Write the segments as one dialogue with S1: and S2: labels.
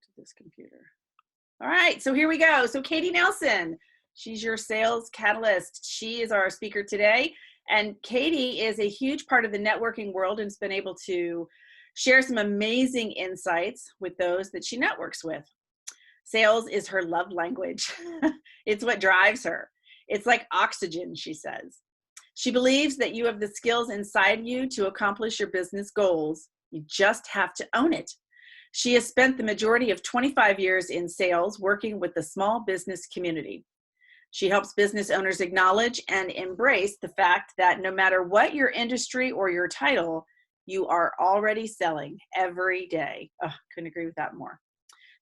S1: to this computer. All right, so here we go. So Katie Nelson, she's your sales catalyst. She is our speaker today. And Katie is a huge part of the networking world and has been able to share some amazing insights with those that she networks with. Sales is her love language. It's what drives her. It's like oxygen, she says. She believes that you have the skills inside you to accomplish your business goals. You just have to own it. She has spent the majority of 25 years in sales working with the small business community. She helps business owners acknowledge and embrace the fact that no matter what your industry or your title, you are already selling every day. Oh, couldn't agree with that more.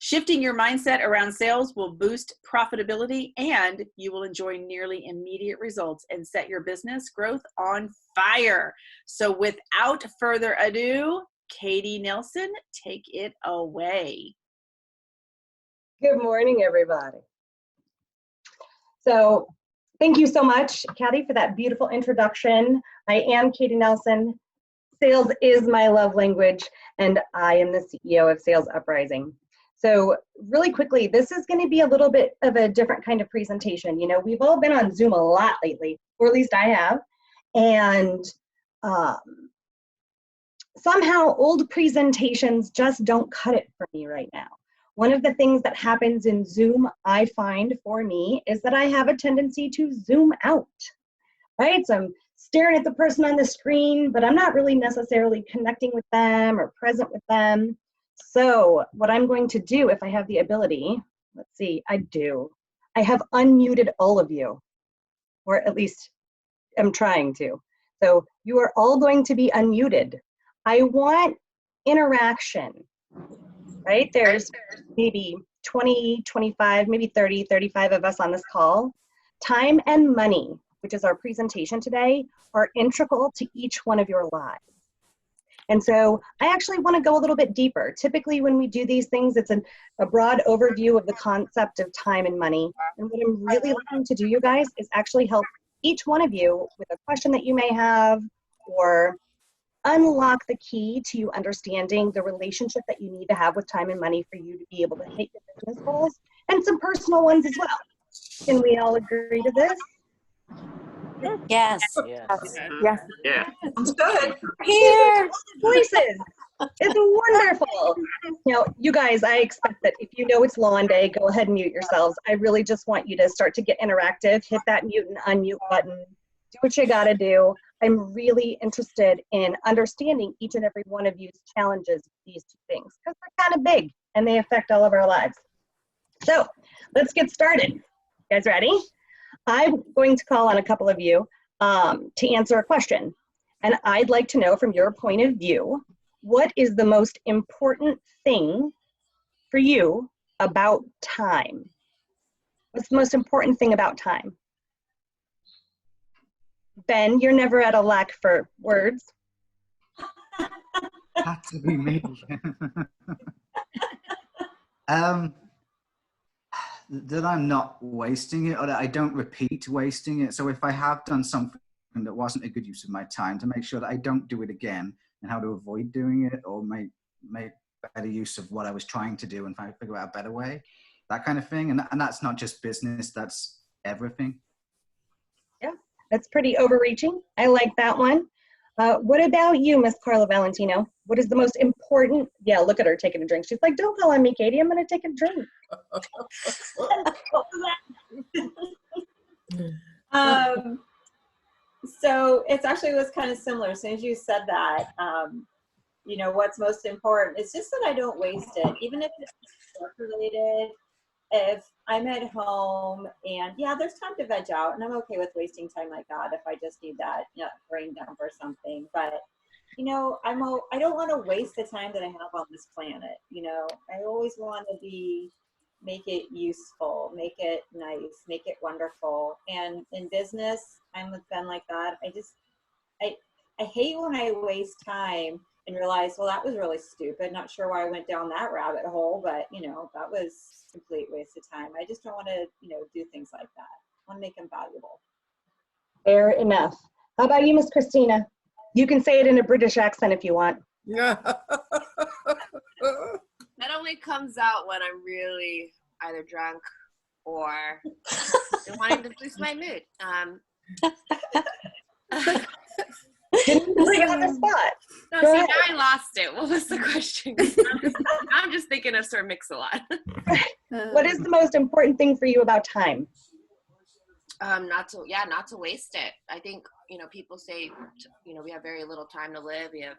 S1: Shifting your mindset around sales will boost profitability and you will enjoy nearly immediate results and set your business growth on fire. So without further ado, Katie Nelson, take it away.
S2: Good morning, everybody. So thank you so much, Kathy, for that beautiful introduction. I am Katie Nelson. Sales is my love language, and I am the CEO of Sales Uprising. So really quickly, this is going to be a little bit of a different kind of presentation. You know, we've all been on Zoom a lot lately, or at least I have, and somehow old presentations just don't cut it for me right now. One of the things that happens in Zoom, I find for me, is that I have a tendency to zoom out, right? So I'm staring at the person on the screen, but I'm not really necessarily connecting with them or present with them. So what I'm going to do, if I have the ability, let's see, I do. I have unmuted all of you, or at least I'm trying to. So you are all going to be unmuted. I want interaction, right? There's maybe 20, 25, maybe 30, 35 of us on this call. Time and money, which is our presentation today, are integral to each one of your lives. And so I actually want to go a little bit deeper. Typically when we do these things, it's a broad overview of the concept of time and money. And what I'm really looking to do, you guys, is actually help each one of you with a question that you may have, or unlock the key to you understanding the relationship that you need to have with time and money for you to be able to hit your business goals, and some personal ones as well. Can we all agree to this?
S3: Yes.
S1: Yes.
S4: Yeah.
S5: Sounds good.
S2: Here, voices. It's wonderful. Now, you guys, I expect that if you know it's lawn day, go ahead and mute yourselves. I really just want you to start to get interactive. Hit that mute and unmute button. Do what you gotta do. I'm really interested in understanding each and every one of you's challenges with these two things, because they're kind of big and they affect all of our lives. So let's get started. You guys ready? I'm going to call on a couple of you to answer a question. And I'd like to know from your point of view, what is the most important thing for you about time? What's the most important thing about time? Ben, you're never at a lack for words.
S6: Had to be me. That I'm not wasting it, or that I don't repeat wasting it. So if I have done something that wasn't a good use of my time, to make sure that I don't do it again, and how to avoid doing it, or make better use of what I was trying to do and figure out a better way, that kind of thing. And that's not just business, that's everything. Yeah,
S2: that's pretty overreaching. I like that one. What about you, Miss Carla Valentino? What is the most important? Yeah, look at her taking a drink. She's like, don't call on me, Katie. I'm going to take a drink.
S7: So it's actually was kind of similar. As soon as you said that, you know, what's most important, it's just that I don't waste it. Even if it's work related, if I'm at home and yeah, there's time to veg out and I'm okay with wasting time like that if I just need that, you know, brain dump or something. But you know, I don't want to waste the time that I have on this planet. You know, I always want to make it useful, make it nice, make it wonderful. And in business, I'm been like that. I hate when I waste time and realize, well, that was really stupid. Not sure why I went down that rabbit hole, but you know, that was a complete waste of time. I just don't want to, you know, do things like that. I want to make them valuable.
S2: Fair enough. How about you, Miss Christina? You can say it in a British accent if you want.
S5: Yeah.
S4: That only comes out when I'm really either drunk or wanting to boost my mood.
S2: Didn't put you on the spot.
S4: No,
S2: Go
S4: see,
S2: ahead.
S4: now I lost it. What was the question? I'm just thinking of Sir Mix-a-Lot.
S2: What is the most important thing for you about time?
S4: Not to waste it. I think, people say, we have very little time to live. We have,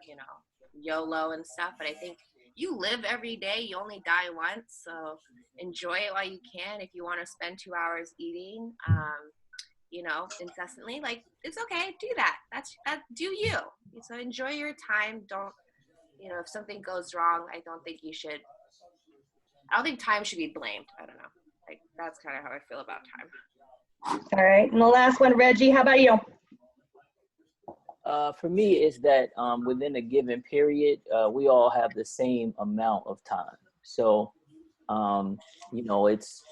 S4: YOLO and stuff, but I think you live every day. You only die once. So enjoy it while you can. If you want to spend 2 hours eating, incessantly, like, it's okay. Do that. Do you. So enjoy your time. Don't, if something goes wrong, I don't think time should be blamed. I don't know. Like, that's kind of how I feel about time.
S2: All right, and the last one, Reggie, how about you?
S5: For me, it's that within a given period, we all have the same amount of time. So, it's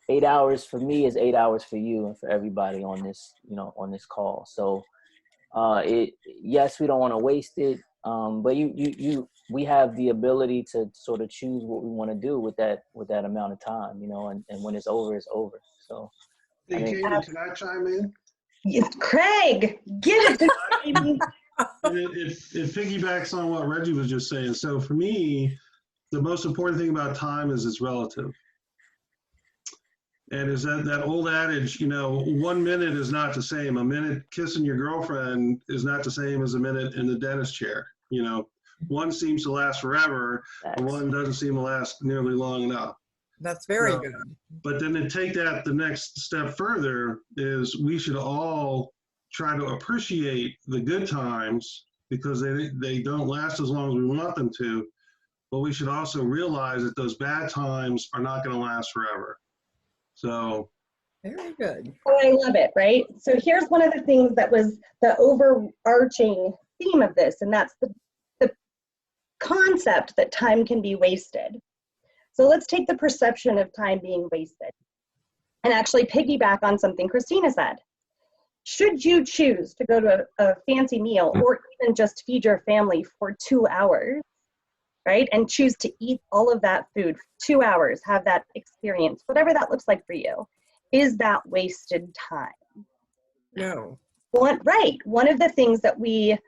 S5: 8 hours for me is 8 hours for you and for everybody on this, on this call. So, yes, we don't want to waste it, but we have the ability to sort of choose what we want to do with that amount of time, and when it's over, it's over. So.
S8: Hey, Katie, can I chime in?
S2: Yes, Craig, give it to me.
S8: It piggybacks on what Reggie was just saying. So for me, the most important thing about time is it's relative. And is that old adage, 1 minute is not the same. A minute kissing your girlfriend is not the same as a minute in the dentist chair. One seems to last forever, and one doesn't seem to last nearly long enough.
S9: That's very good.
S8: But then to take that the next step further is we should all try to appreciate the good times because they don't last as long as we want them to. But we should also realize that those bad times are not going to last forever. So.
S9: Very good.
S2: Oh, I love it, right? So here's one of the things that was the overarching theme of this, and that's the concept that time can be wasted. So let's take the perception of time being wasted and actually piggyback on something Christina said. Should you choose to go to a fancy meal or even just feed your family for 2 hours, right? And choose to eat all of that food for 2 hours, have that experience, whatever that looks like for you, is that wasted time?
S9: No.
S2: Right. One of the things that we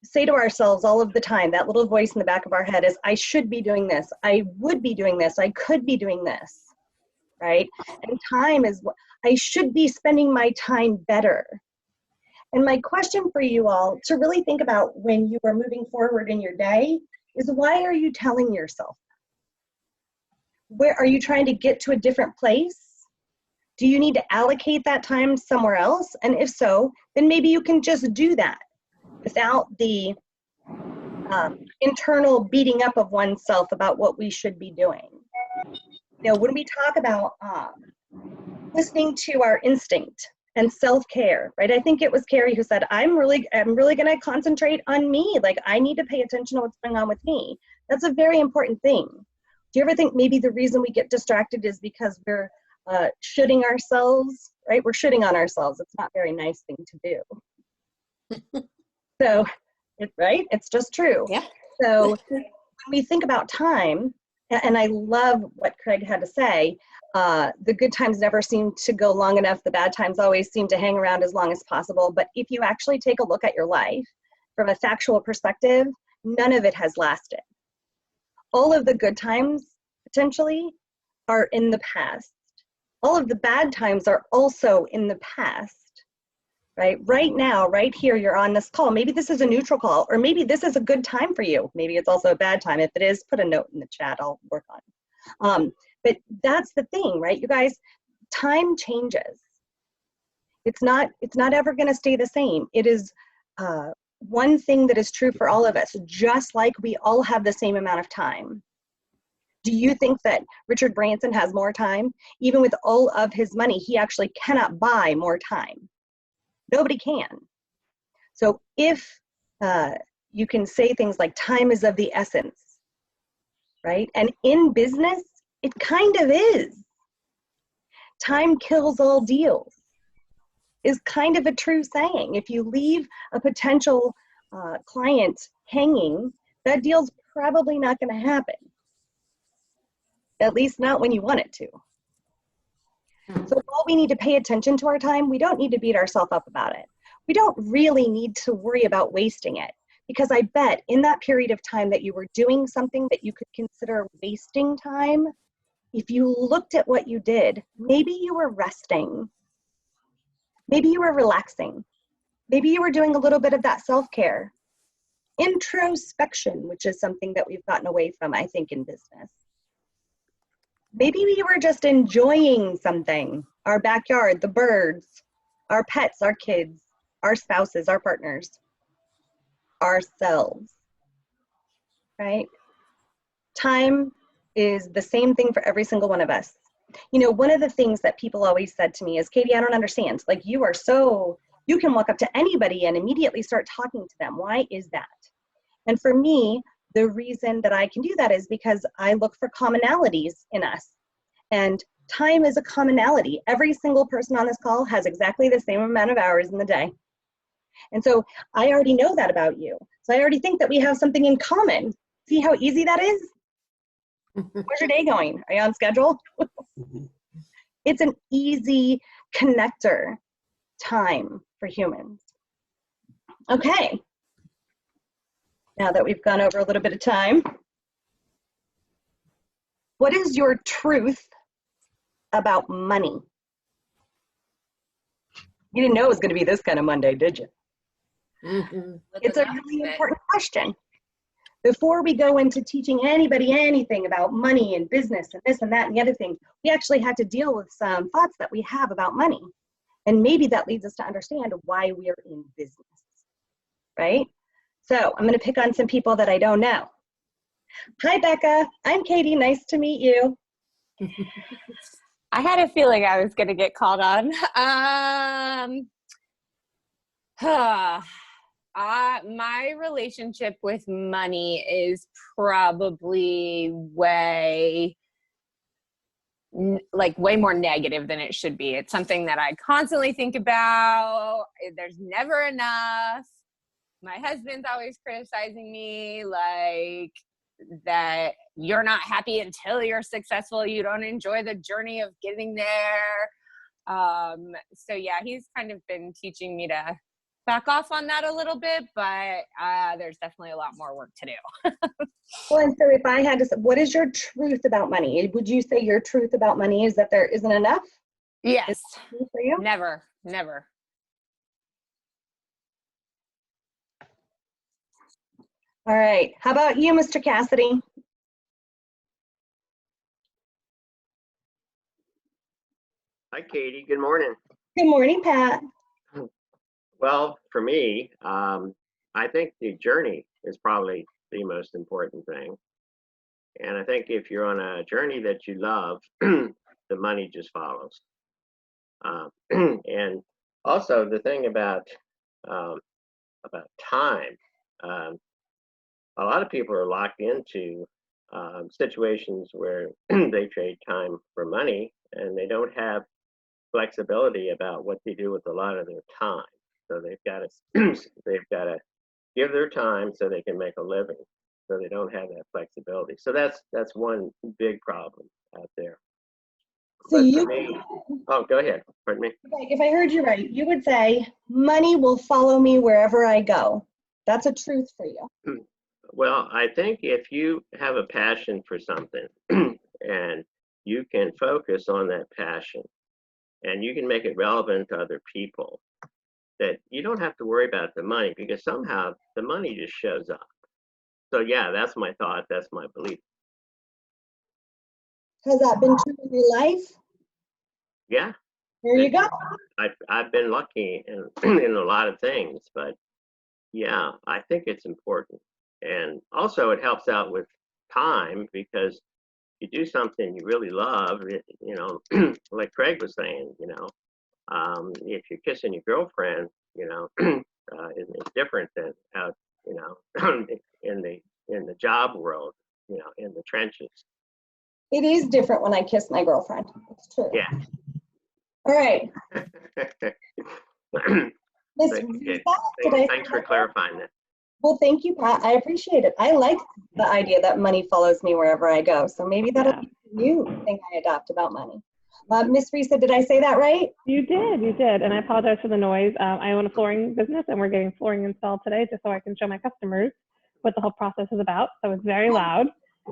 S2: say to ourselves all of the time, that little voice in the back of our head is, I should be doing this. I would be doing this. I could be doing this, right? And time is, I should be spending my time better. And my question for you all to really think about when you are moving forward in your day is, why are you telling yourself that? Where are you trying to get to a different place? Do you need to allocate that time somewhere else? And if so, then maybe you can just do that without the internal beating up of oneself about what we should be doing. When we talk about listening to our instinct and self-care, right? I think it was Carrie who said, I'm really going to concentrate on me. Like, I need to pay attention to what's going on with me. That's a very important thing. Do you ever think maybe the reason we get distracted is because we're shooting ourselves, right? We're shooting on ourselves. It's not a very nice thing to do. So, right? It's just true.
S3: Yeah.
S2: So when we think about time, and I love what Craig had to say, the good times never seem to go long enough. The bad times always seem to hang around as long as possible. But if you actually take a look at your life from a factual perspective, none of it has lasted. All of the good times, potentially, are in the past. All of the bad times are also in the past. Right now, right here, you're on this call. Maybe this is a neutral call, or maybe this is a good time for you. Maybe it's also a bad time. If it is, put a note in the chat. I'll work on it. But that's the thing, right? You guys, time changes. It's not ever going to stay the same. It is one thing that is true for all of us, just like we all have the same amount of time. Do you think that Richard Branson has more time? Even with all of his money, he actually cannot buy more time. Nobody can. So if you can say things like time is of the essence, right? And in business, it kind of is. Time kills all deals is kind of a true saying. If you leave a potential client hanging, that deal's probably not going to happen. at least not when you want it to. So while we need to pay attention to our time, we don't need to beat ourselves up about it. We don't really need to worry about wasting it, because I bet in that period of time that you were doing something that you could consider wasting time, if you looked at what you did, maybe you were resting, maybe you were relaxing, maybe you were doing a little bit of that self-care, introspection, which is something that we've gotten away from, I think, in business. Maybe we were just enjoying something, our backyard, the birds, our pets, our kids, our spouses, our partners, ourselves, right? Time is the same thing for every single one of us. You know, one of the things that people always said to me is, Katie, I don't understand. Like, you can walk up to anybody and immediately start talking to them. Why is that? And for me, the reason that I can do that is because I look for commonalities in us. And time is a commonality. Every single person on this call has exactly the same amount of hours in the day. And so I already know that about you. So I already think that we have something in common. See how easy that is? Where's your day going? Are you on schedule? It's an easy connector, time, for humans. Okay. Now that we've gone over a little bit of time, what is your truth about money? You didn't know it was going to be this kind of Monday, did you? It's a really important question. Before we go into teaching anybody anything about money and business and this and that and the other thing, we actually have to deal with some thoughts that we have about money. And maybe that leads us to understand why we are in business, right? So I'm going to pick on some people that I don't know. Hi, Becca. I'm Katie. Nice to meet you.
S3: I had a feeling I was going to get called on. My relationship with money is probably way more negative than it should be. It's something that I constantly think about. There's never enough. My husband's always criticizing me, like, that you're not happy until you're successful. You don't enjoy the journey of getting there. So yeah, he's kind of been teaching me to back off on that a little bit, but there's definitely a lot more work to do.
S2: Well, and so if I had to say, what is your truth about money? Would you say your truth about money is that there isn't enough?
S3: Yes.
S2: For you?
S3: Never.
S2: All right. How about you, Mr. Cassidy?
S10: Hi, Katie. Good morning.
S2: Good morning, Pat.
S10: Well, for me, I think the journey is probably the most important thing. And I think if you're on a journey that you love, the money just follows. And also the thing about time, a lot of people are locked into situations where they trade time for money, and they don't have flexibility about what they do with a lot of their time. So they've got to give their time so they can make a living. So they don't have that flexibility. So that's one big problem out there.
S2: So
S10: but for me, oh, go ahead. Pardon me.
S2: If I heard you right, you would say money will follow me wherever I go. That's a truth for you.
S10: Well, I think if you have a passion for something and you can focus on that passion and you can make it relevant to other people, that you don't have to worry about the money, because somehow the money just shows up. So yeah, that's my thought. That's my belief.
S2: Has that been true in your life?
S10: Yeah.
S2: There you go.
S10: I've been lucky in a lot of things, but yeah, I think it's important. And also it helps out with time, because you do something you really love, you know, like Craig was saying, you know, if you're kissing your girlfriend, you know, it's different than out, you know, in the job world, you know, in the trenches.
S2: It is different when I kiss my girlfriend. It's true.
S10: Yeah.
S2: All right.
S10: Thanks for clarifying that.
S2: Well, thank you, Pat. I appreciate it. I like the idea that money follows me wherever I go. So maybe that'll be a new thing I adopt about money. Miss Risa, did I say that right?
S11: You did. And I apologize for the noise. I own a flooring business and we're getting flooring installed today just so I can show my customers what the whole process is about. So it's very loud.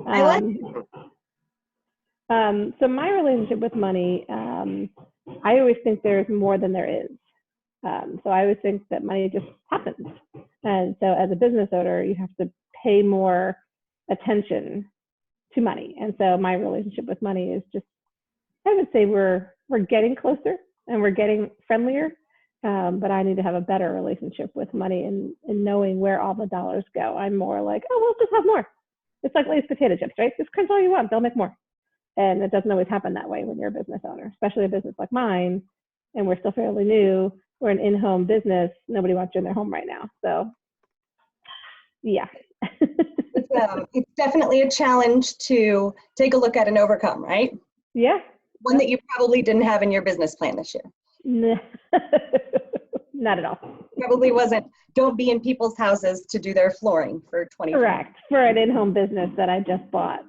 S2: I like it.
S11: So my relationship with money, I always think there's more than there is. So I always think that money just happens. And so as a business owner, you have to pay more attention to money. And so my relationship with money is just, I would say we're getting closer and we're getting friendlier. But I need to have a better relationship with money and knowing where all the dollars go. I'm more like, oh, we'll just have more. It's like Lay's potato chips, right? Just crunch all you want, they'll make more. And it doesn't always happen that way when you're a business owner, especially a business like mine. And we're still fairly new. We're an in-home business. Nobody wants you in their home right now. So, yeah.
S2: It's definitely a challenge to take a look at and overcome, right?
S11: Yeah.
S2: One that you probably didn't have in your business plan this year.
S11: Not at all.
S2: Probably wasn't, don't be in people's houses to do their flooring for 20.
S11: Correct. For an in-home business that I just bought.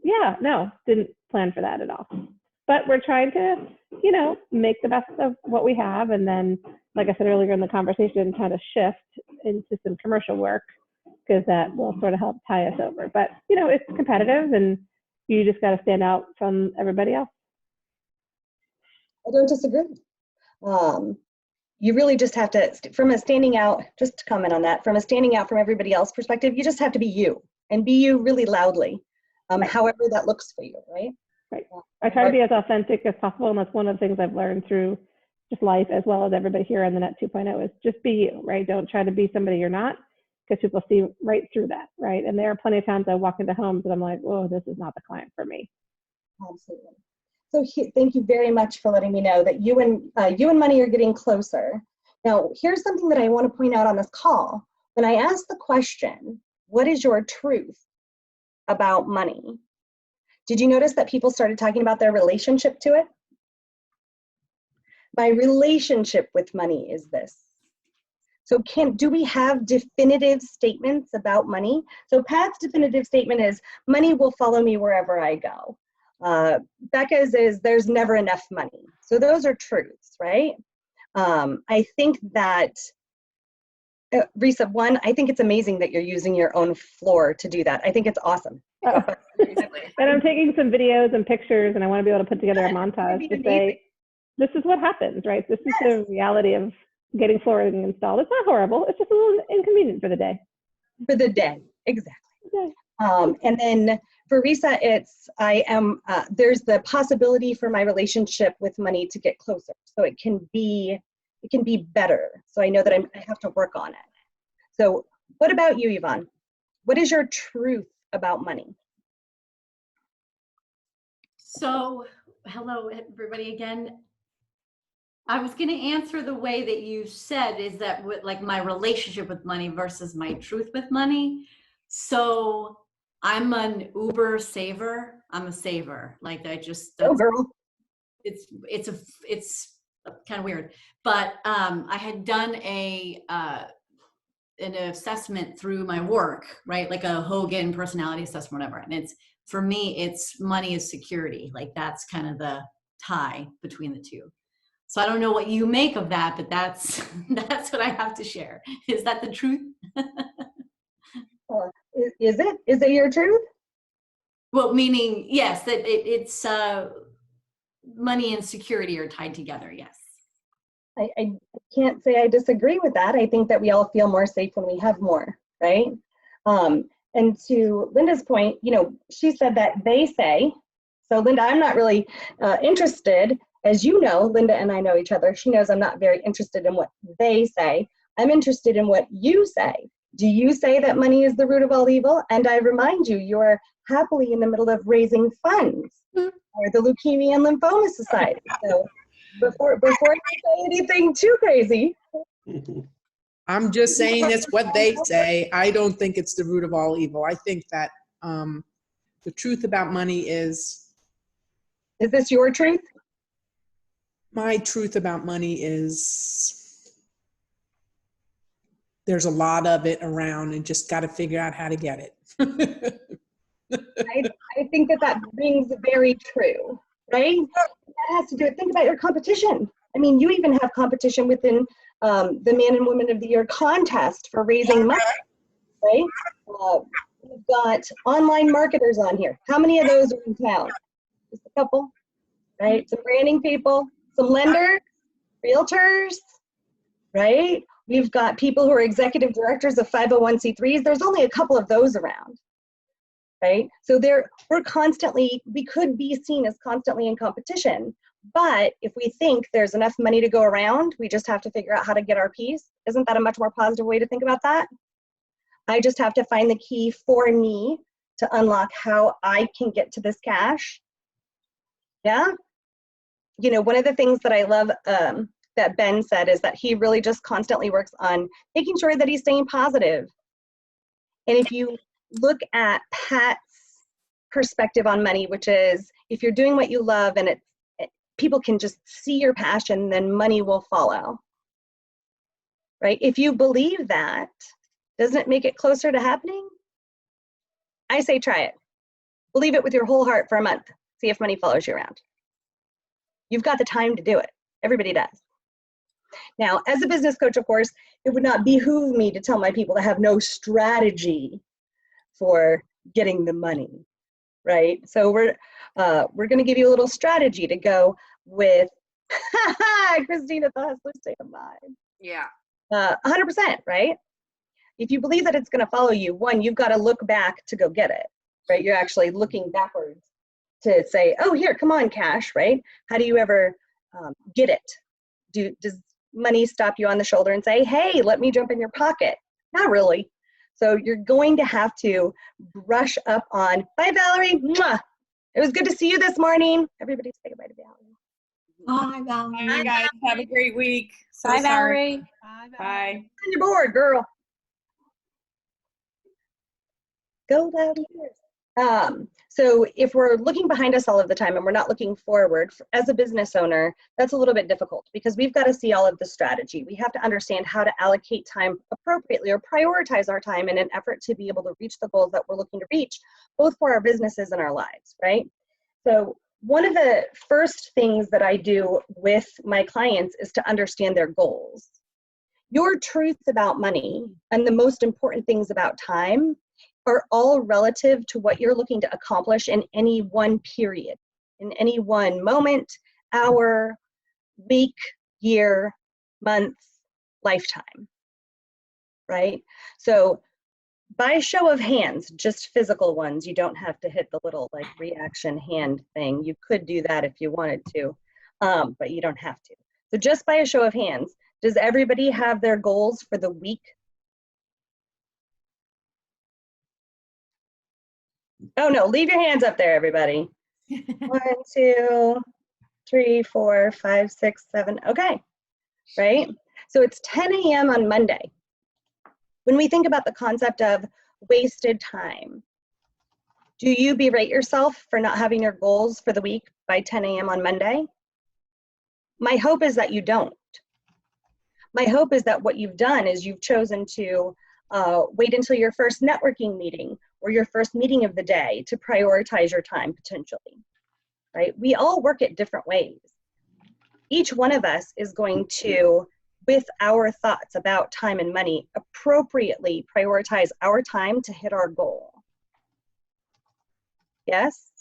S11: Yeah, no, didn't plan for that at all. But we're trying to, make the best of what we have. And then, like I said earlier in the conversation, kind of shift into some commercial work because that will sort of help tie us over. But, it's competitive and you just got to stand out from everybody else.
S2: I don't disagree. You really just have to, from a standing out, just to comment on that, from a standing out from everybody else perspective, you just have to be you and be you really loudly, however that looks for you, right?
S11: Right. I try to be as authentic as possible, and that's one of the things I've learned through just life as well as everybody here on the Net 2.0 is just be you, right? Don't try to be somebody you're not because people see right through that, right? And there are plenty of times I walk into homes and I'm like, oh, this is not the client for me.
S2: Absolutely. So thank you very much for letting me know that you and money are getting closer. Now, here's something that I want to point out on this call. When I asked the question, what is your truth about money? Did you notice that people started talking about their relationship to it? My relationship with money is this. So do we have definitive statements about money? So Pat's definitive statement is, money will follow me wherever I go. Becca's is, there's never enough money. So those are truths, right? I think that, Risa, one, I think it's amazing that you're using your own floor to do that. I think it's awesome.
S11: And I'm taking some videos and pictures, and I want to be able to put together a montage to say, this is what happens, right? This is the reality of getting flooring installed. It's not horrible. It's just a little inconvenient for the day.
S2: For the day, exactly.
S11: Okay.
S2: And then for Risa, it's, there's the possibility for my relationship with money to get closer. So it can be better. So I know that I have to work on it. So what about you, Yvonne? What is your truth about money?
S12: So, hello everybody again. I was going to answer the way that you said, is that like my relationship with money versus my truth with money. So I'm an Uber saver. I'm a saver. Like I just,
S2: oh girl,
S12: it's kind of weird, but I had done an assessment through my work, right? Like a Hogan personality assessment, whatever. And it's, for me, it's money is security. Like that's kind of the tie between the two. So I don't know what you make of that, but that's what I have to share. Is that the truth?
S2: Is it? Is it your truth?
S12: Well, meaning, yes, that it's money and security are tied together, yes.
S2: I can't say I disagree with that. I think that we all feel more safe when we have more, right? And to Linda's point, she said that they say, so Linda, I'm not really interested, as you know, Linda and I know each other. She knows I'm not very interested in what they say. I'm interested in what you say. Do you say that money is the root of all evil? And I remind you, you're happily in the middle of raising funds for the Leukemia and Lymphoma Society. So before you say anything too crazy.
S9: I'm just saying it's what they say. I don't think it's the root of all evil. I think that the truth about money is...
S2: Is this your truth?
S9: My truth about money is there's a lot of it around and just got to figure out how to get it.
S2: I think that rings very true, right? That has to do with, think about your competition. I mean, you even have competition within the Man and Woman of the Year contest for raising money, right? We've got online marketers on here. How many of those are in town? Just a couple, right? Some branding people, some lenders, realtors, right? We've got people who are executive directors of 501c3s. There's only a couple of those around, right? So we could be seen as constantly in competition. But if we think there's enough money to go around, we just have to figure out how to get our piece. Isn't that a much more positive way to think about that? I just have to find the key for me to unlock how I can get to this cash. Yeah? You know, one of the things that I love that Ben said is that he really just constantly works on making sure that he's staying positive. And if you look at Pat's perspective on money, which is if you're doing what you love and people can just see your passion, then money will follow, right? If you believe that, doesn't it make it closer to happening? I say try it. Believe it with your whole heart for a month. See if money follows you around. You've got the time to do it. Everybody does. Now, as a business coach, of course, it would not behoove me to tell my people to have no strategy for getting the money, right? So we're going to give you a little strategy to go with Christina, the hustler state of mind.
S4: Yeah.
S2: 100%, right? If you believe that it's going to follow you, one, you've got to look back to go get it, right? You're actually looking backwards to say, oh, here, come on, cash, right? How do you ever get it? Does money stop you on the shoulder and say, hey, let me jump in your pocket? Not really. So you're going to have to brush up on, bye, Valerie. Mwah. It was good to see you this morning. Everybody say goodbye to Valerie.
S12: Bye, Valerie.
S1: Bye, guys. Have a great week. So
S12: Bye,
S1: sorry.
S12: Valerie.
S1: Bye.
S2: On your board, girl. Go downstairs. So if we're looking behind us all of the time and we're not looking forward, as a business owner, that's a little bit difficult because we've got to see all of the strategy. We have to understand how to allocate time appropriately or prioritize our time in an effort to be able to reach the goals that we're looking to reach, both for our businesses and our lives, right? So one of the first things that I do with my clients is to understand their goals. Your truths about money and the most important things about time are all relative to what you're looking to accomplish in any one period, in any one moment, hour, week, year, month, lifetime, right? So by show of hands, just physical ones, you don't have to hit the little like reaction hand thing. You could do that if you wanted to, but you don't have to. So just by a show of hands, does everybody have their goals for the week? Oh no, leave your hands up there, everybody. 1, 2, 3, 4, 5, 6, 7. Okay, right? So it's 10 a.m. on Monday. When we think about the concept of wasted time, do you berate yourself for not having your goals for the week by 10 a.m. on Monday? My hope is that you don't. My hope is that what you've done is you've chosen to wait until your first networking meeting or your first meeting of the day to prioritize your time potentially, right? We all work at different ways. Each one of us is going to, with our thoughts about time and money, appropriately prioritize our time to hit our goal. Yes?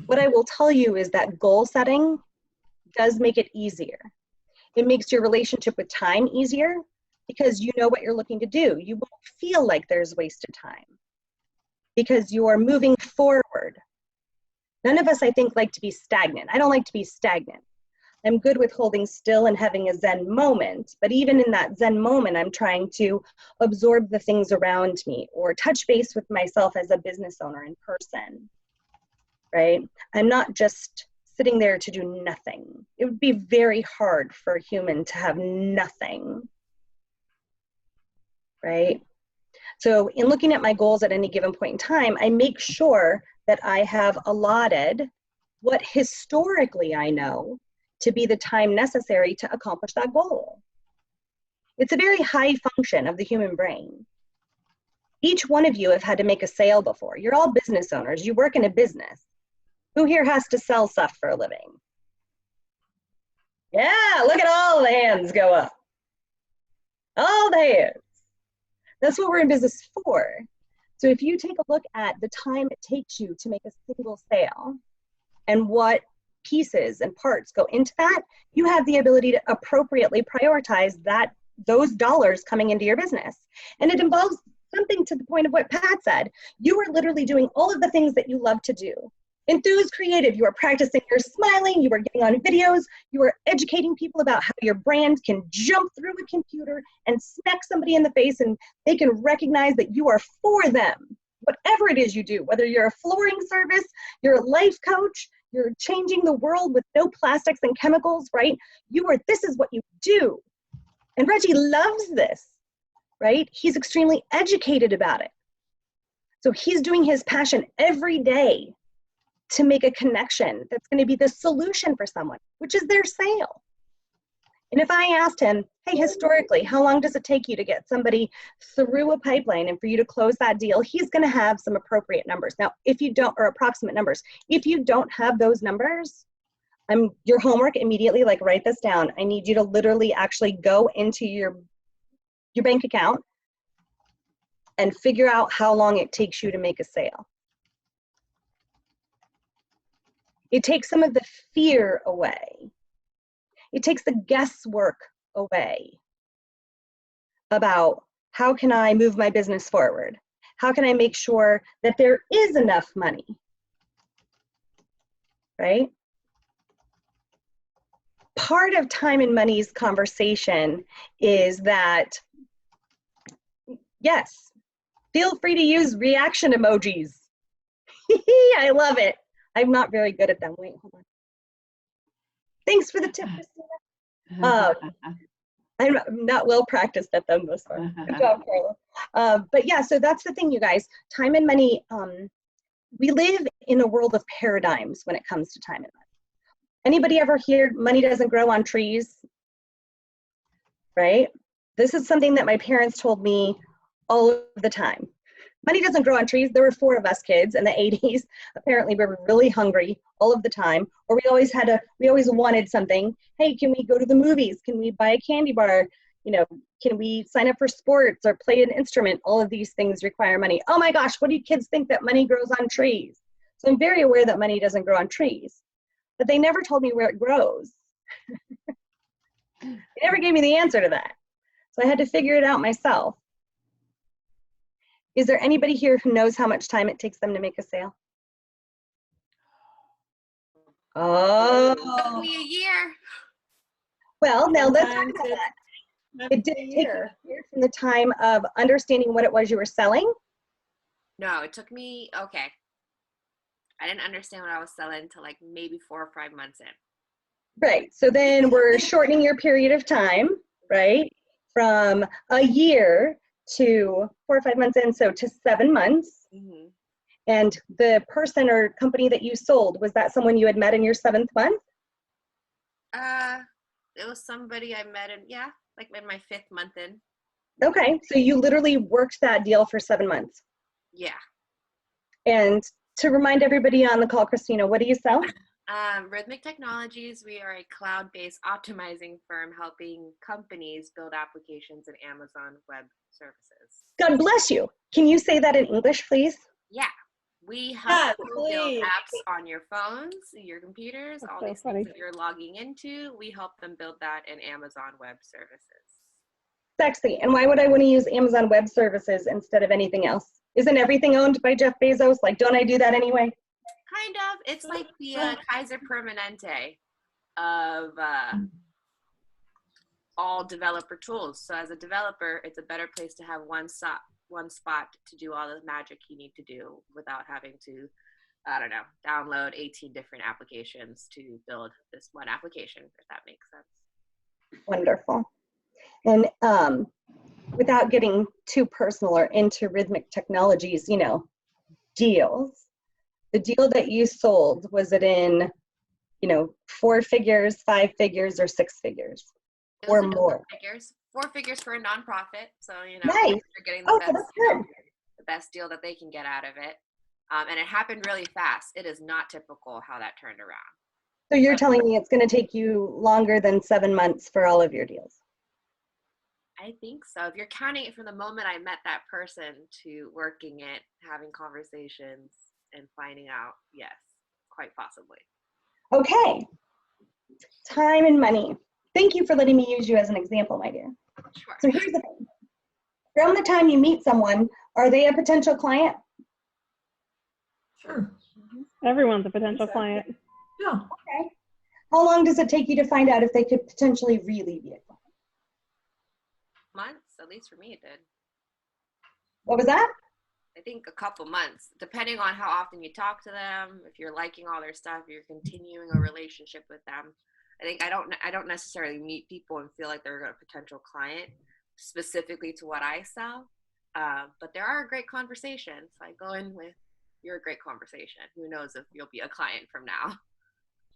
S2: What I will tell you is that goal setting does make it easier. It makes your relationship with time easier because you know what you're looking to do. You won't feel like there's wasted time because you are moving forward. None of us, I think, like to be stagnant. I don't like to be stagnant. I'm good with holding still and having a Zen moment, but even in that Zen moment, I'm trying to absorb the things around me or touch base with myself as a business owner in person, right? I'm not just sitting there to do nothing. It would be very hard for a human to have nothing, right? So in looking at my goals at any given point in time, I make sure that I have allotted what historically I know to be the time necessary to accomplish that goal, It's a very high function of the human brain. Each one of you have had to make a sale before. You're all business owners. You work in a business. Who here has to sell stuff for a living? Yeah, look at all the hands go up. All the hands. That's what we're in business for. So if you take a look at the time it takes you to make a single sale and what pieces and parts go into that, you have the ability to appropriately prioritize those dollars coming into your business. And it involves something to the point of what Pat said. You are literally doing all of the things that you love to do. Enthused Creative, you are practicing your smiling, you are getting on videos, you are educating people about how your brand can jump through a computer and smack somebody in the face and they can recognize that you are for them. Whatever it is you do, whether you're a flooring service, you're a life coach, you're changing the world with no plastics and chemicals, right? This is what you do. And Reggie loves this, right? He's extremely educated about it. So he's doing his passion every day to make a connection that's going to be the solution for someone, which is their sale. And if I asked him, hey, historically, how long does it take you to get somebody through a pipeline and for you to close that deal? He's going to have some appropriate numbers. Now, if you don't, or approximate numbers, if you don't have those numbers, your homework immediately, like write this down. I need you to literally actually go into your bank account and figure out how long it takes you to make a sale. It takes some of the fear away. It takes the guesswork away about how can I move my business forward? How can I make sure that there is enough money, right? Part of time and money's conversation is that, yes, feel free to use reaction emojis. I love it. I'm not very good at them. Wait, hold on. Thanks for the tip, Christina. I'm not well practiced at them this far. Good job, Carla. But yeah, so that's the thing, you guys. Time and money, we live in a world of paradigms when it comes to time and money. Anybody ever hear money doesn't grow on trees? Right? This is something that my parents told me all of the time. Money doesn't grow on trees. There were 4 of us kids in the 80s. Apparently we were really hungry all of the time, or we always wanted something. Hey, can we go to the movies? Can we buy a candy bar? You know, can we sign up for sports or play an instrument? All of these things require money. Oh my gosh, what do you kids think that money grows on trees? So I'm very aware that money doesn't grow on trees, but they never told me where it grows. They never gave me the answer to that. So I had to figure it out myself. Is there anybody here who knows how much time it takes them to make a sale? Oh.
S4: It took me a year.
S2: Well, now let's talk about that. It did take you a year from the time of understanding what it was you were selling?
S4: No, it took me, okay. I didn't understand what I was selling until like maybe 4 or 5 months in.
S2: Right, so then we're shortening your period of time, right? From a year to 4 or 5 months in, so to 7 months.
S4: Mm-hmm.
S2: And the person or company that you sold, was that someone you had met in your 7th month?
S4: It was somebody I met in, yeah, like in my 5th month in.
S2: Okay, so you literally worked that deal for 7 months.
S4: Yeah.
S2: And to remind everybody on the call, Christina, what do you sell?
S4: Rhythmic Technologies, we are a cloud-based optimizing firm helping companies build applications in Amazon Web Services.
S2: God bless you. Can you say that in English, please?
S4: Yeah. We help you build apps on your phones, your computers, all these things that you're logging into. We help them build that in Amazon Web Services.
S2: Sexy. And why would I want to use Amazon Web Services instead of anything else? Isn't everything owned by Jeff Bezos? Like, don't I do that anyway?
S4: Kind of. It's like the Kaiser Permanente of all developer tools. So as a developer, it's a better place to have one spot to do all the magic you need to do without having to, I don't know, download 18 different applications to build this one application, if that makes sense.
S2: Wonderful. And without getting too personal or into Rhythmic Technologies, you know, deals, the deal that you sold, was it in, you know, 4 figures, 5 figures, or 6 figures, or more?
S4: 6 figures. 4 figures for a nonprofit. So, you know,
S2: Nice.
S4: they're getting the
S2: Oh, so
S4: best,
S2: that's
S4: you know,
S2: good.
S4: the best deal that they can get out of it. And it happened really fast. It is not typical how that turned around.
S2: So you're telling me it's going to take you longer than 7 months for all of your deals?
S4: I think so. If you're counting it from the moment I met that person to working it, having conversations, and finding out, yes, quite possibly.
S2: Okay. Time and money. Thank you for letting me use you as an example, my dear.
S4: Sure.
S2: So here's the thing. From the time you meet someone, are they a potential client?
S13: Sure.
S11: Everyone's a potential client.
S13: Yeah.
S2: Okay. How long does it take you to find out if they could potentially really be a client?
S4: Months, at least for me, it did.
S2: What was that?
S4: I think a couple months, depending on how often you talk to them, if you're liking all their stuff, you're continuing a relationship with them. I think I don't necessarily meet people and feel like they're a potential client specifically to what I sell, but there are great conversations. I go in with, you're a great conversation. Who knows if you'll be a client from now.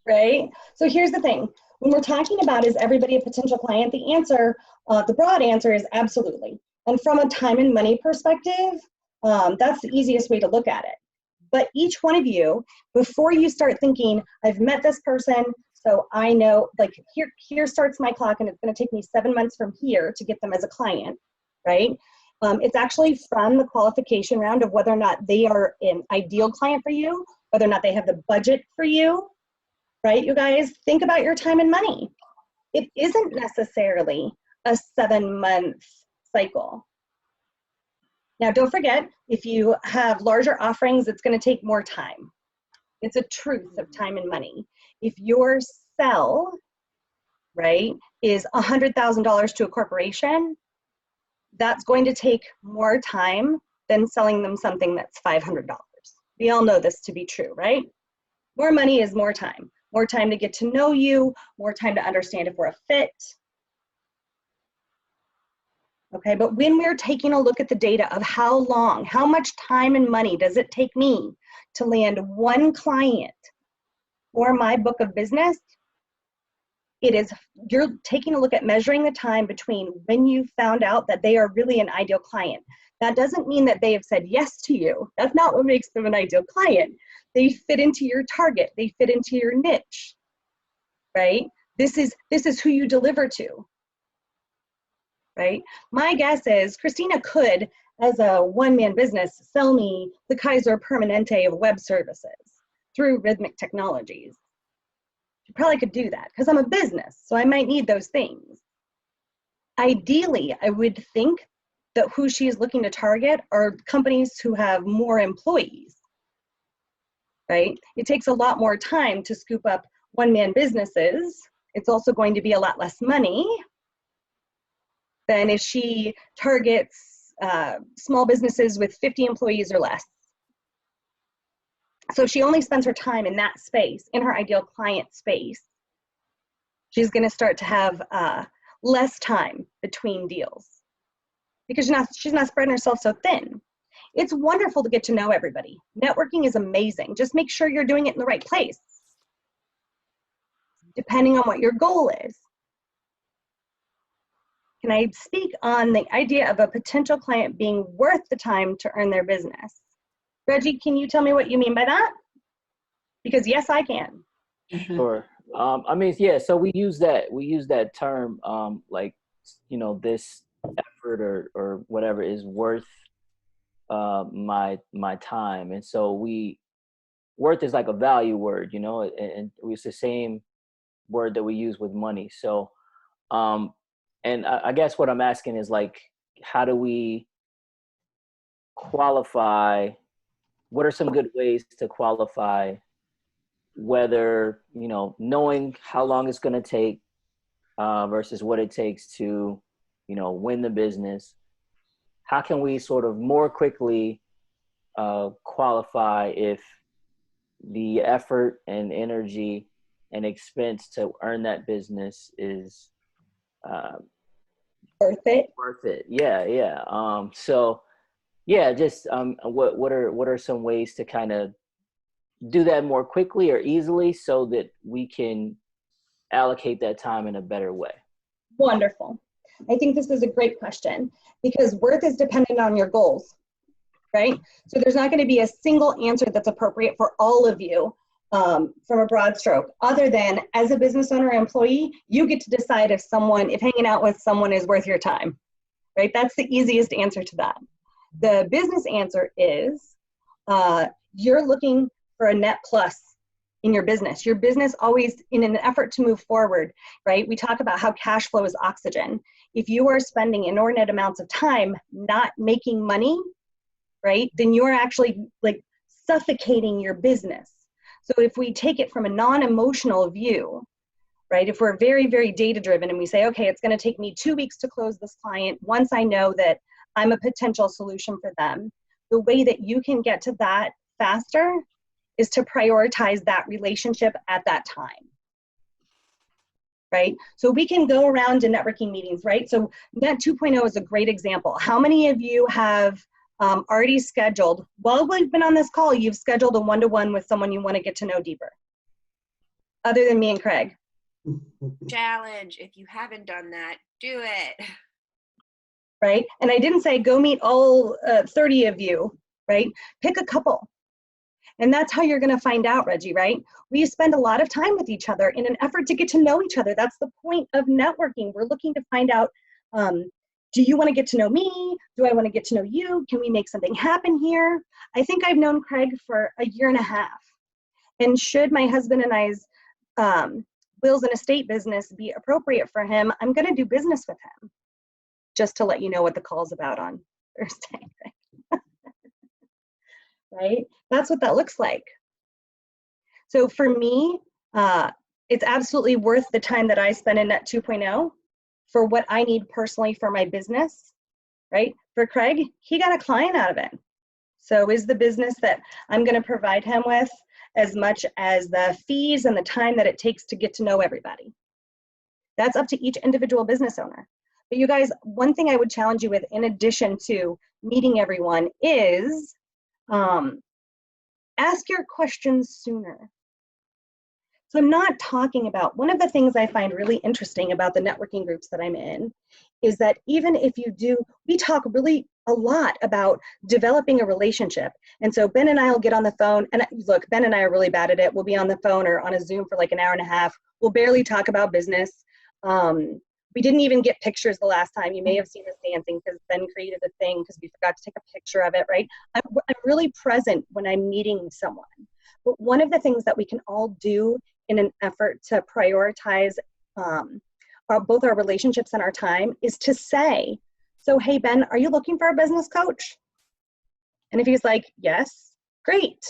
S2: Right? So here's the thing. When we're talking about is everybody a potential client, the answer, the broad answer is absolutely. And from a time and money perspective, that's the easiest way to look at it. But each one of you, before you start thinking, I've met this person, so I know, like here starts my clock and it's going to take me 7 months from here to get them as a client, right? It's actually from the qualification round of whether or not they are an ideal client for you, whether or not they have the budget for you, right? You guys, think about your time and money. It isn't necessarily a 7-month cycle. Now, don't forget, if you have larger offerings, it's going to take more time. It's a truth of time and money. If your sell, right, is $100,000 to a corporation, that's going to take more time than selling them something that's $500. We all know this to be true, right? More money is more time to get to know you, more time to understand if we're a fit. Okay, but when we're taking a look at the data of how long, how much time and money does it take me to land one client for my book of business, you're taking a look at measuring the time between when you found out that they are really an ideal client. That doesn't mean that they have said yes to you. That's not what makes them an ideal client. They fit into your target. They fit into your niche, right? This is who you deliver to, right? My guess is Christina could, as a one-man business, sell me the Kaiser Permanente of web services through Rhythmic Technologies. She probably could do that because I'm a business, so I might need those things. Ideally, I would think that who she is looking to target are companies who have more employees, right? It takes a lot more time to scoop up one-man businesses. It's also going to be a lot less money than if she targets small businesses with 50 employees or less. So if she only spends her time in that space, in her ideal client space, she's going to start to have less time between deals because she's not spreading herself so thin. It's wonderful to get to know everybody. Networking is amazing. Just make sure you're doing it in the right place, depending on what your goal is. Can I speak on the idea of a potential client being worth the time to earn their business? Reggie, can you tell me what you mean by that? Because yes, I can.
S5: Sure. I mean, yeah, so we use that term, like, you know, this effort or whatever is worth my time. And so worth is like a value word, you know, and it's the same word that we use with money. So, and I guess what I'm asking is like, how do we qualify? What are some good ways to qualify whether, you know, knowing how long it's going to take versus what it takes to, you know, win the business? How can we sort of more quickly qualify if the effort and energy and expense to earn that business is
S2: worth it?
S5: Worth it. Yeah. So yeah, just what are some ways to kind of do that more quickly or easily so that we can allocate that time in a better way?
S2: Wonderful. I think this is a great question because worth is dependent on your goals, right? So there's not going to be a single answer that's appropriate for all of you from a broad stroke, other than as a business owner or employee, you get to decide if hanging out with someone is worth your time, right? That's the easiest answer to that. The business answer is you're looking for a net plus in your business. Your business always, in an effort to move forward, right? We talk about how cash flow is oxygen. If you are spending inordinate amounts of time not making money, right, then you're actually like suffocating your business. So if we take it from a non-emotional view, right, if we're very, very data-driven and we say, okay, it's going to take me 2 weeks to close this client once I know that I'm a potential solution for them, the way that you can get to that faster is to prioritize that relationship at that time, right? So we can go around to networking meetings, right? So Net 2.0 is a great example. How many of you have already scheduled, while we've been on this call, you've scheduled a one-to-one with someone you want to get to know deeper? Other than me and Craig.
S4: Challenge, if you haven't done that, do it.
S2: Right? And I didn't say go meet all 30 of you, right? Pick a couple. And that's how you're going to find out, Reggie, right? We spend a lot of time with each other in an effort to get to know each other. That's the point of networking. We're looking to find out, do you want to get to know me? Do I want to get to know you? Can we make something happen here? I think I've known Craig for a year and a half. And should my husband and I's wills and estate business be appropriate for him, I'm going to do business with him. Just to let you know what the call's about on Thursday. Right? That's what that looks like. So for me, it's absolutely worth the time that I spend in Net 2.0 for what I need personally for my business, right? For Craig, he got a client out of it. So is the business that I'm going to provide him with as much as the fees and the time that it takes to get to know everybody? That's up to each individual business owner. But you guys, one thing I would challenge you with, in addition to meeting everyone, is ask your questions sooner. So I'm not talking about, one of the things I find really interesting about the networking groups that I'm in is that even if you do, we talk really a lot about developing a relationship. And so Ben and I will get on the phone, and look, Ben and I are really bad at it. We'll be on the phone or on a Zoom for like an hour and a half. We'll barely talk about business. We didn't even get pictures the last time. You may have seen us dancing because Ben created a thing because we forgot to take a picture of it, right? I'm really present when I'm meeting someone. But one of the things that we can all do in an effort to prioritize both our relationships and our time is to say, so, hey, Ben, are you looking for a business coach? And if he's like, yes, great.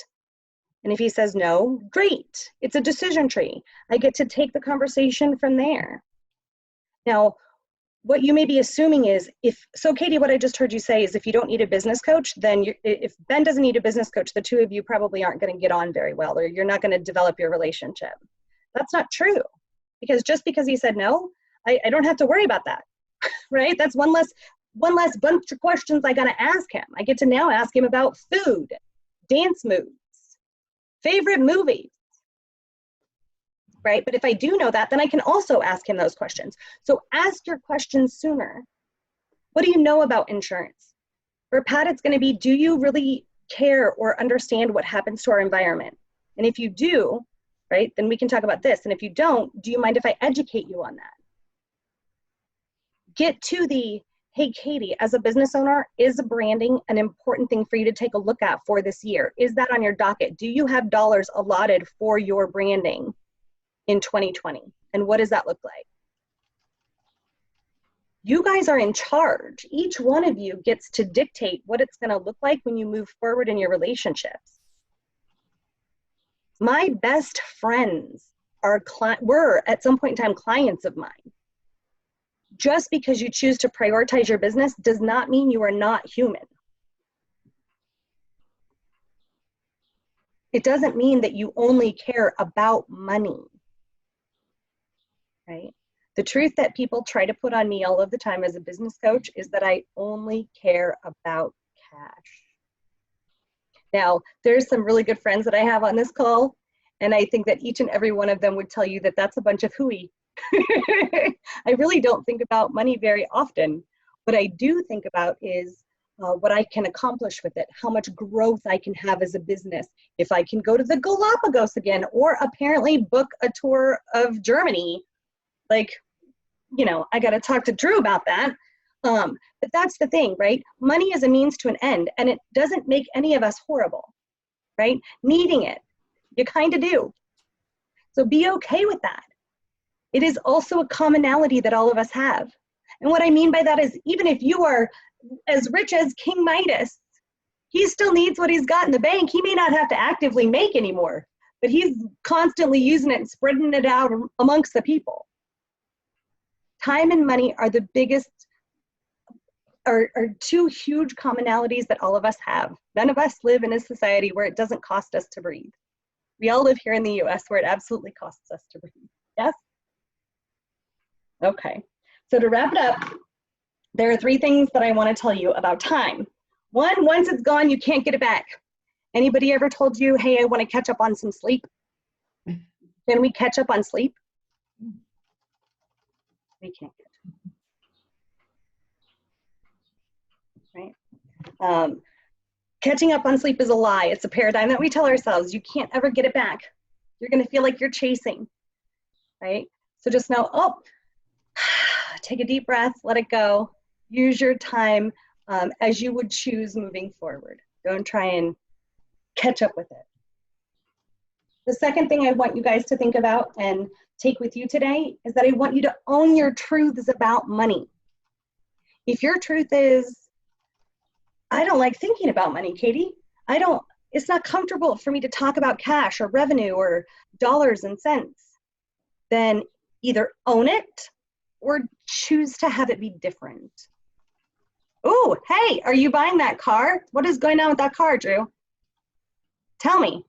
S2: And if he says no, great. It's a decision tree. I get to take the conversation from there. Now, what you may be assuming is, Katie, what I just heard you say is if you don't need a business coach, then if Ben doesn't need a business coach, the two of you probably aren't going to get on very well, or you're not going to develop your relationship. That's not true, because just because he said no, I don't have to worry about that, right? That's one less bunch of questions I got to ask him. I get to now ask him about food, dance moves, favorite movies. Right? But if I do know that, then I can also ask him those questions. So ask your questions sooner. What do you know about insurance? For Pat, it's going to be, do you really care or understand what happens to our environment? And if you do, right, then we can talk about this. And if you don't, do you mind if I educate you on that? Get to the, hey, Katie, as a business owner, is branding an important thing for you to take a look at for this year? Is that on your docket? Do you have dollars allotted for your branding in 2020? And what does that look like? You guys are in charge. Each one of you gets to dictate what it's going to look like when you move forward in your relationships. My best friends were at some point in time clients of mine. Just because you choose to prioritize your business does not mean you are not human. It doesn't mean that you only care about money. Right? The truth that people try to put on me all of the time as a business coach is that I only care about cash. Now, there's some really good friends that I have on this call, and I think that each and every one of them would tell you that that's a bunch of hooey, I really don't think about money very often. What I do think about is what I can accomplish with it, how much growth I can have as a business, if I can go to the Galapagos again, or apparently book a tour of Germany. Like, you know, I got to talk to Drew about that. But that's the thing, right? Money is a means to an end, and it doesn't make any of us horrible, right? Needing it, you kind of do. So be okay with that. It is also a commonality that all of us have. And what I mean by that is, even if you are as rich as King Midas, he still needs what he's got in the bank. He may not have to actively make anymore, but he's constantly using it and spreading it out amongst the people. Time and money are the biggest, are two huge commonalities that all of us have. None of us live in a society where it doesn't cost us to breathe. We all live here in the US where it absolutely costs us to breathe. Yes? Okay. So to wrap it up, there are 3 things that I want to tell you about time. One, once it's gone, you can't get it back. Anybody ever told you, hey, I want to catch up on some sleep? Can we catch up on sleep? We can't. Right? Catching up on sleep is a lie. It's a paradigm that we tell ourselves. You can't ever get it back. You're going to feel like you're chasing, right? So just know, oh, take a deep breath, let it go. Use your time as you would choose moving forward. Don't try and catch up with it. The second thing I want you guys to think about and take with you today is that I want you to own your truths about money. If your truth is, I don't like thinking about money, Katie. It's not comfortable for me to talk about cash or revenue or dollars and cents, then either own it or choose to have it be different. Oh, hey, are you buying that car? What is going on with that car, Drew? Tell me.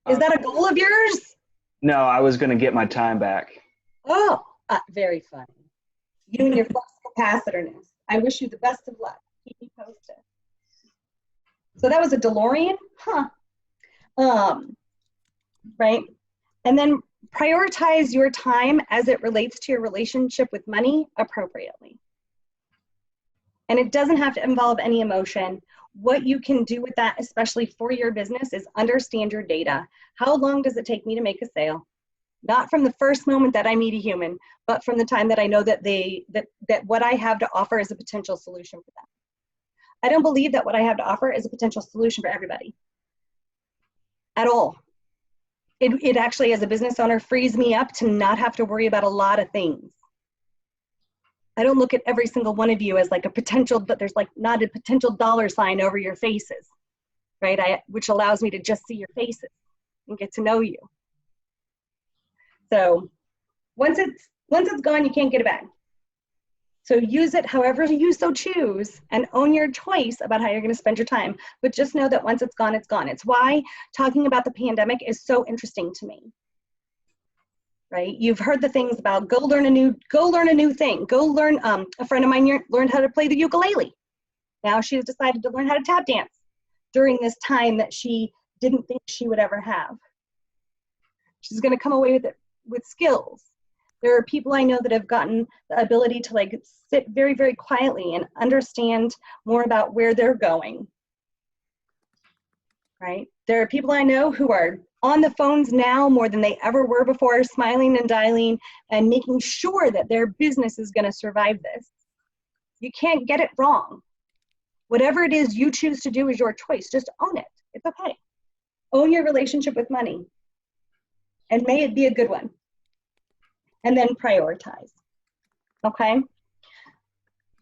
S2: Is that a goal of yours?
S13: No, I was going to get my time back.
S2: Oh, very funny. You and your flux capacitors. I wish you the best of luck. Keep me posted. So that was a DeLorean? Huh. Right? And then prioritize your time as it relates to your relationship with money appropriately. And it doesn't have to involve any emotion. What you can do with that, especially for your business, is understand your data. How long does it take me to make a sale? Not from the first moment that I meet a human, but from the time that I know that that what I have to offer is a potential solution for them. I don't believe that what I have to offer is a potential solution for everybody at all. It actually, as a business owner, frees me up to not have to worry about a lot of things. I don't look at every single one of you as like a potential, but there's like not a potential dollar sign over your faces, right? Which allows me to just see your faces and get to know you. So once it's gone, you can't get it back. So use it however you so choose and own your choice about how you're going to spend your time. But just know that once it's gone, it's gone. It's why talking about the pandemic is so interesting to me. Right? You've heard the things about go learn a new thing. Go learn, a friend of mine learned how to play the ukulele. Now she's decided to learn how to tap dance during this time that she didn't think she would ever have. She's going to come away with it with skills. There are people I know that have gotten the ability to like sit very, very quietly and understand more about where they're going, right? There are people I know who are on the phones now more than they ever were before, smiling and dialing and making sure that their business is going to survive this. You can't get it wrong. Whatever it is you choose to do is your choice. Just own it. It's okay. Own your relationship with money. And may it be a good one. And then prioritize. Okay?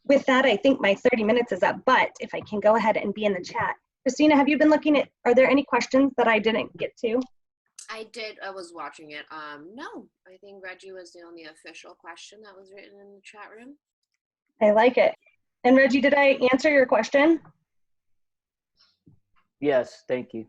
S2: With that, I think my 30 minutes is up, but if I can go ahead and be in the chat. Christina, have you been looking at, are there any questions that I didn't get to?
S4: I did, I was watching it. No, I think Reggie was the only official question that was written in the chat room.
S2: I like it. And Reggie, did I answer your question?
S5: Yes, thank you.